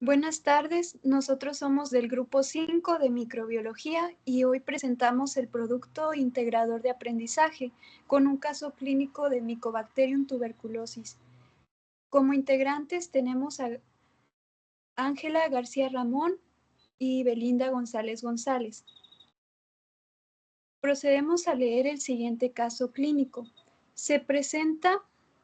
Buenas tardes, nosotros somos del grupo 5 de microbiología y hoy presentamos el producto integrador de aprendizaje con un caso clínico de Mycobacterium tuberculosis. Como integrantes tenemos a Ángela García Ramón y Belinda González González. Procedemos a leer el siguiente caso clínico. Se presenta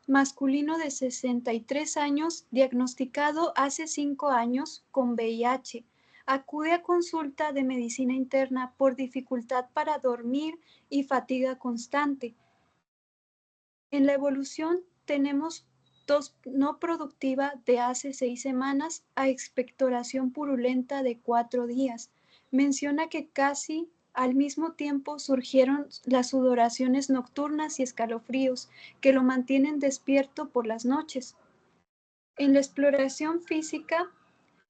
masculino de 63 años, diagnosticado hace 5 años con VIH. Acude a consulta de medicina interna por dificultad para dormir y fatiga constante. En la evolución tenemos tos no productiva de hace 6 semanas a expectoración purulenta de 4 días. Menciona que casi al mismo tiempo surgieron las sudoraciones nocturnas y escalofríos que lo mantienen despierto por las noches. En la exploración física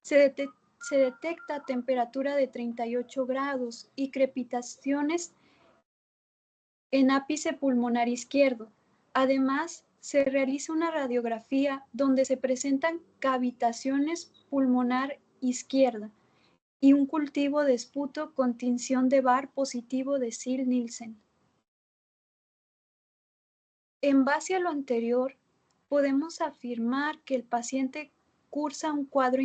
se detecta temperatura de 38 grados y crepitaciones en ápice pulmonar izquierdo. Además, se realiza una radiografía donde se presentan cavitaciones pulmonar izquierda y un cultivo de esputo con tinción de Barr positivo de Ziel-Nielsen. En base a lo anterior, podemos afirmar que el paciente cursa un cuadro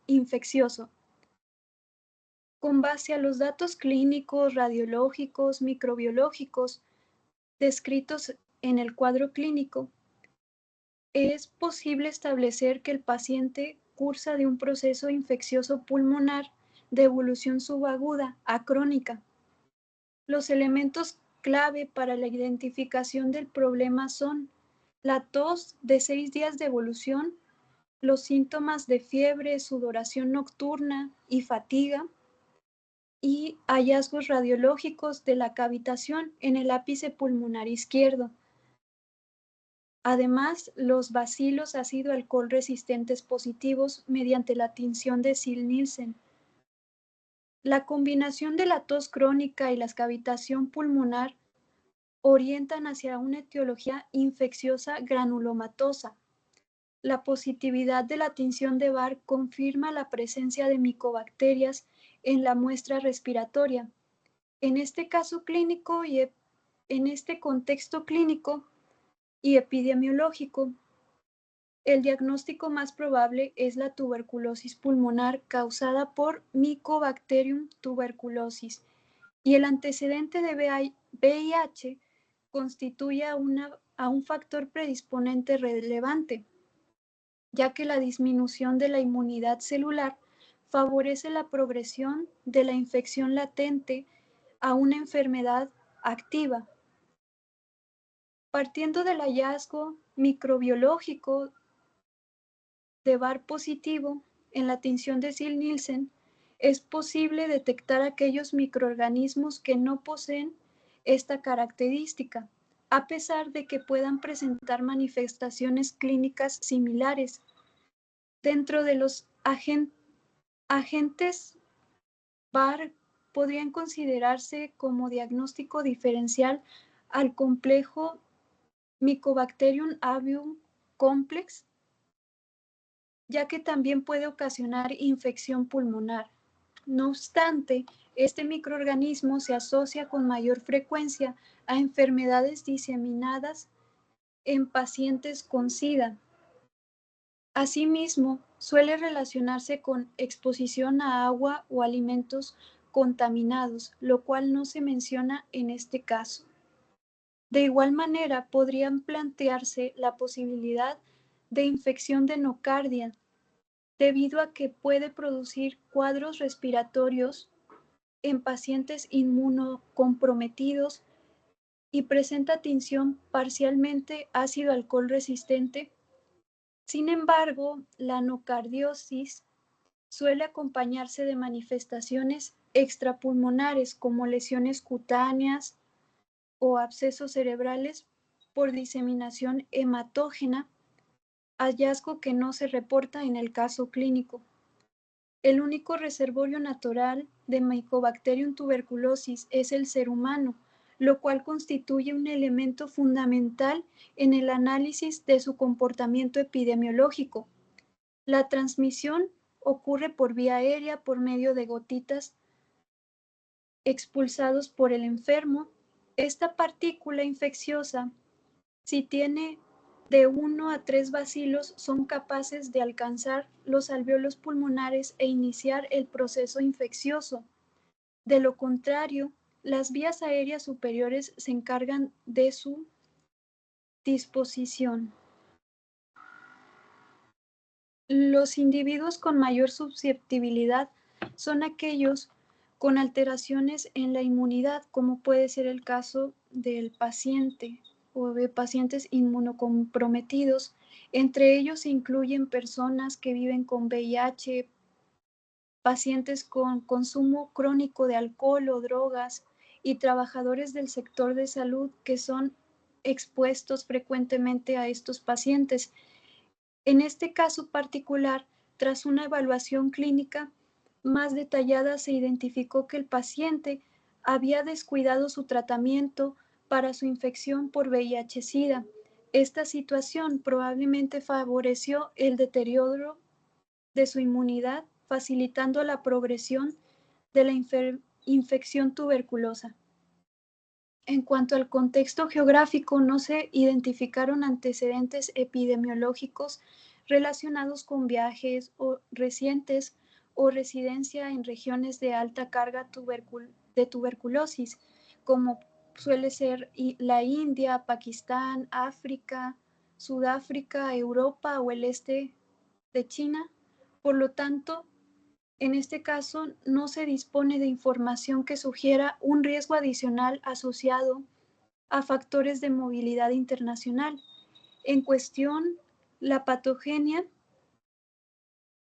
infeccioso. Con base a los datos clínicos, radiológicos, microbiológicos descritos en el cuadro clínico, es posible establecer que el paciente cursa de un proceso infeccioso pulmonar de evolución subaguda a crónica. Los elementos clave para la identificación del problema son la tos de 6 días de evolución, los síntomas de fiebre, sudoración nocturna y fatiga, y hallazgos radiológicos de la cavitación en el ápice pulmonar izquierdo. Además, los bacilos ácido-alcohol resistentes positivos mediante la tinción de Ziel-Nielsen. La combinación de la tos crónica y la cavitación pulmonar orientan hacia una etiología infecciosa granulomatosa. La positividad de la tinción de Barr confirma la presencia de micobacterias en la muestra respiratoria. En este caso clínico y en este contexto clínico y epidemiológico, el diagnóstico más probable es la tuberculosis pulmonar causada por Mycobacterium tuberculosis y el antecedente de VIH constituye a un factor predisponente relevante, ya que la disminución de la inmunidad celular favorece la progresión de la infección latente a una enfermedad activa. Partiendo del hallazgo microbiológico de Barr positivo en la tinción de Ziel-Nielsen, es posible detectar aquellos microorganismos que no poseen esta característica, a pesar de que puedan presentar manifestaciones clínicas similares. Dentro de los agentes Barr podrían considerarse como diagnóstico diferencial al complejo Mycobacterium avium complex, ya que también puede ocasionar infección pulmonar. No obstante, este microorganismo se asocia con mayor frecuencia a enfermedades diseminadas en pacientes con SIDA. Asimismo, suele relacionarse con exposición a agua o alimentos contaminados, lo cual no se menciona en este caso. De igual manera, podrían plantearse la posibilidad de infección de nocardia, debido a que puede producir cuadros respiratorios en pacientes inmunocomprometidos y presenta tinción parcialmente ácido-alcohol resistente. Sin embargo, la nocardiosis suele acompañarse de manifestaciones extrapulmonares como lesiones cutáneas o abscesos cerebrales por diseminación hematógena, hallazgo que no se reporta en el caso clínico. El único reservorio natural de Mycobacterium tuberculosis es el ser humano, lo cual constituye un elemento fundamental en el análisis de su comportamiento epidemiológico. La transmisión ocurre por vía aérea por medio de gotitas expulsados por el enfermo. Esta partícula infecciosa, si tiene de 1 a 3 bacilos, son capaces de alcanzar los alvéolos pulmonares e iniciar el proceso infeccioso. De lo contrario, las vías aéreas superiores se encargan de su disposición. Los individuos con mayor susceptibilidad son aquellos con alteraciones en la inmunidad, como puede ser el caso del paciente o de pacientes inmunocomprometidos. Entre ellos se incluyen personas que viven con VIH, pacientes con consumo crónico de alcohol o drogas y trabajadores del sector de salud que son expuestos frecuentemente a estos pacientes. En este caso particular, tras una evaluación clínica más detallada, se identificó que el paciente había descuidado su tratamiento para su infección por VIH-Sida. Esta situación probablemente favoreció el deterioro de su inmunidad, facilitando la progresión de la infección tuberculosa. En cuanto al contexto geográfico, no se identificaron antecedentes epidemiológicos relacionados con viajes recientes o residencia en regiones de alta carga de tuberculosis, como suele ser la India, Pakistán, África, Sudáfrica, Europa o el este de China. Por lo tanto, en este caso, no se dispone de información que sugiera un riesgo adicional asociado a factores de movilidad internacional. En cuestión, la patogenia,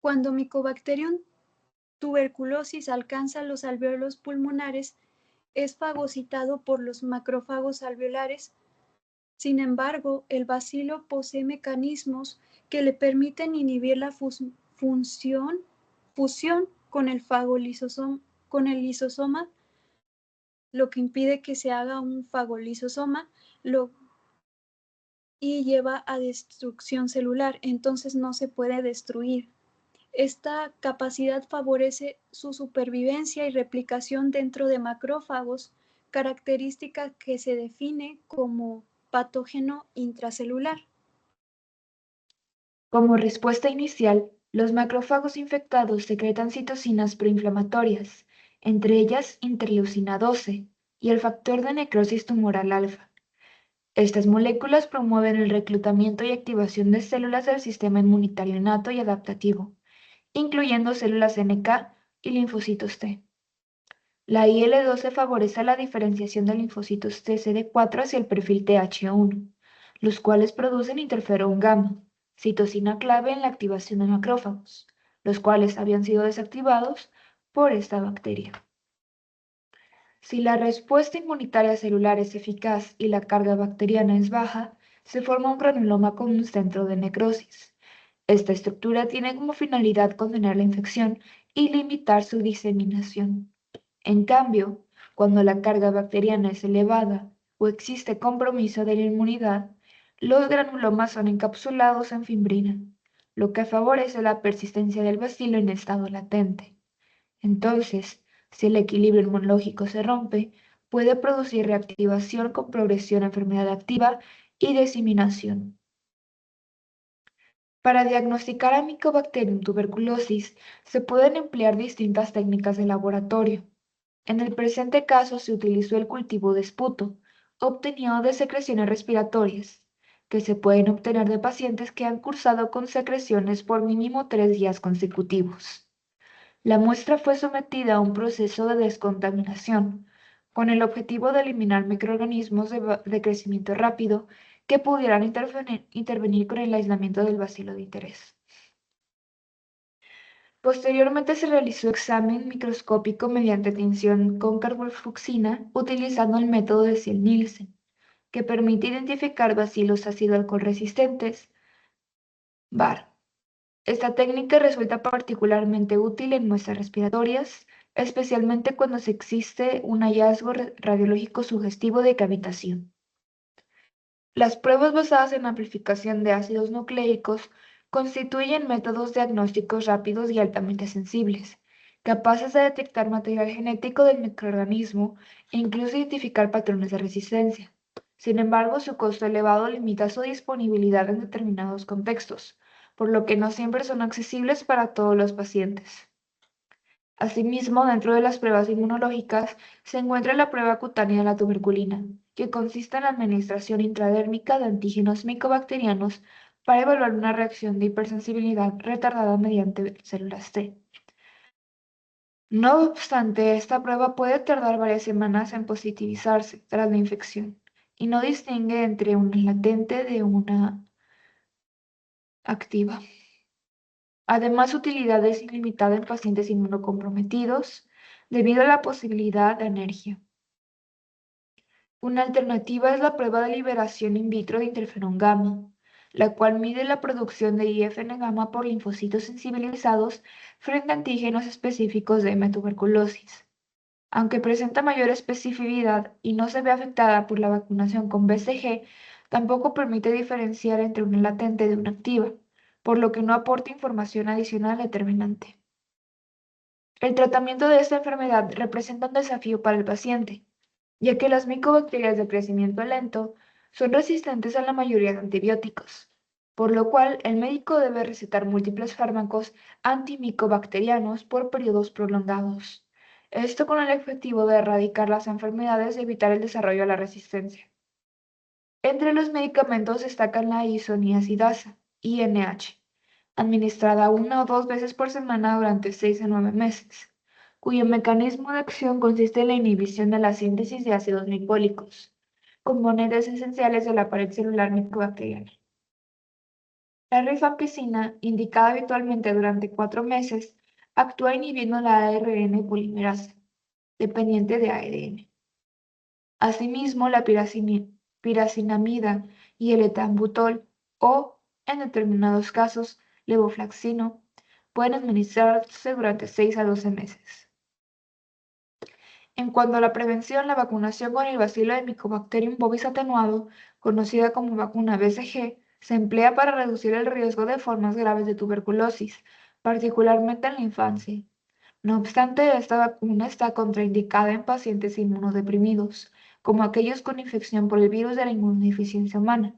cuando Mycobacterium tuberculosis alcanza los alvéolos pulmonares, es fagocitado por los macrófagos alveolares. Sin embargo, el bacilo posee mecanismos que le permiten inhibir la fusión con el lisosoma, lo que impide que se haga un fagolisosoma y lleva a destrucción celular, entonces no se puede destruir. Esta capacidad favorece su supervivencia y replicación dentro de macrófagos, característica que se define como patógeno intracelular. Como respuesta inicial, los macrófagos infectados secretan citocinas proinflamatorias, entre ellas interleucina 12 y el factor de necrosis tumoral alfa. Estas moléculas promueven el reclutamiento y activación de células del sistema inmunitario innato y adaptativo, incluyendo células NK y linfocitos T. La IL-12 favorece la diferenciación de linfocitos T CD4 hacia el perfil Th1, los cuales producen interferón gamma, citocina clave en la activación de macrófagos, los cuales habían sido desactivados por esta bacteria. Si la respuesta inmunitaria celular es eficaz y la carga bacteriana es baja, se forma un granuloma con un centro de necrosis. Esta estructura tiene como finalidad contener la infección y limitar su diseminación. En cambio, cuando la carga bacteriana es elevada o existe compromiso de la inmunidad, los granulomas son encapsulados en fimbrina, lo que favorece la persistencia del bacilo en estado latente. Entonces, si el equilibrio inmunológico se rompe, puede producir reactivación con progresión a enfermedad activa y diseminación. Para diagnosticar a Mycobacterium tuberculosis, se pueden emplear distintas técnicas de laboratorio. En el presente caso se utilizó el cultivo de esputo, obtenido de secreciones respiratorias, que se pueden obtener de pacientes que han cursado con secreciones por mínimo 3 días consecutivos. La muestra fue sometida a un proceso de descontaminación, con el objetivo de eliminar microorganismos de crecimiento rápido que pudieran intervenir con el aislamiento del bacilo de interés. Posteriormente se realizó examen microscópico mediante tinción con carbofluxina utilizando el método de Ziel-Nielsen, que permite identificar bacilos ácido alcohol resistentes, BAR. Esta técnica resulta particularmente útil en muestras respiratorias, especialmente cuando se existe un hallazgo radiológico sugestivo de cavitación. Las pruebas basadas en amplificación de ácidos nucleicos Constituyen métodos diagnósticos rápidos y altamente sensibles, capaces de detectar material genético del microorganismo e incluso identificar patrones de resistencia. Sin embargo, su costo elevado limita su disponibilidad en determinados contextos, por lo que no siempre son accesibles para todos los pacientes. Asimismo, dentro de las pruebas inmunológicas se encuentra la prueba cutánea de la tuberculina, que consiste en la administración intradérmica de antígenos micobacterianos para evaluar una reacción de hipersensibilidad retardada mediante células T. No obstante, esta prueba puede tardar varias semanas en positivizarse tras la infección y no distingue entre una latente de una activa. Además, su utilidad es ilimitada en pacientes inmunocomprometidos debido a la posibilidad de alergia. Una alternativa es la prueba de liberación in vitro de interferón gamma, la cual mide la producción de IFN gamma por linfocitos sensibilizados frente a antígenos específicos de tuberculosis. Aunque presenta mayor especificidad y no se ve afectada por la vacunación con BCG, tampoco permite diferenciar entre una latente de una activa, por lo que no aporta información adicional determinante. El tratamiento de esta enfermedad representa un desafío para el paciente, ya que las micobacterias de crecimiento lento son resistentes a la mayoría de antibióticos, por lo cual el médico debe recetar múltiples fármacos antimicobacterianos por periodos prolongados. Esto con el objetivo de erradicar las enfermedades y evitar el desarrollo de la resistencia. Entre los medicamentos destacan la isoniazidasa, INH, administrada 1 o 2 veces por semana durante 6 a 9 meses, cuyo mecanismo de acción consiste en la inhibición de la síntesis de ácidos glicólicos, componentes esenciales de la pared celular micobacteriana. La rifampicina, indicada habitualmente durante 4 meses, actúa inhibiendo la ARN polimerasa, dependiente de ADN. Asimismo, la piracinamida y el etambutol o, en determinados casos, levofloxacino, pueden administrarse durante 6 a 12 meses. En cuanto a la prevención, la vacunación con el bacilo de Mycobacterium bovis atenuado, conocida como vacuna BCG, se emplea para reducir el riesgo de formas graves de tuberculosis, particularmente en la infancia. No obstante, esta vacuna está contraindicada en pacientes inmunodeprimidos, como aquellos con infección por el virus de la inmunodeficiencia humana.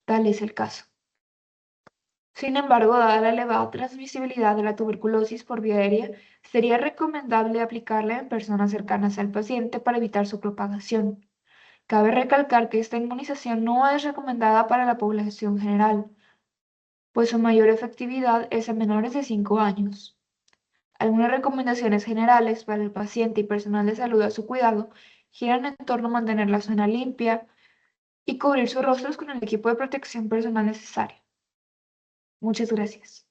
Tal es el caso. Sin embargo, dada la elevada transmisibilidad de la tuberculosis por vía aérea, sería recomendable aplicarla en personas cercanas al paciente para evitar su propagación. Cabe recalcar que esta inmunización no es recomendada para la población general, pues su mayor efectividad es en menores de 5 años. Algunas recomendaciones generales para el paciente y personal de salud a su cuidado giran en torno a mantener la zona limpia y cubrir sus rostros con el equipo de protección personal necesario. Muchas gracias.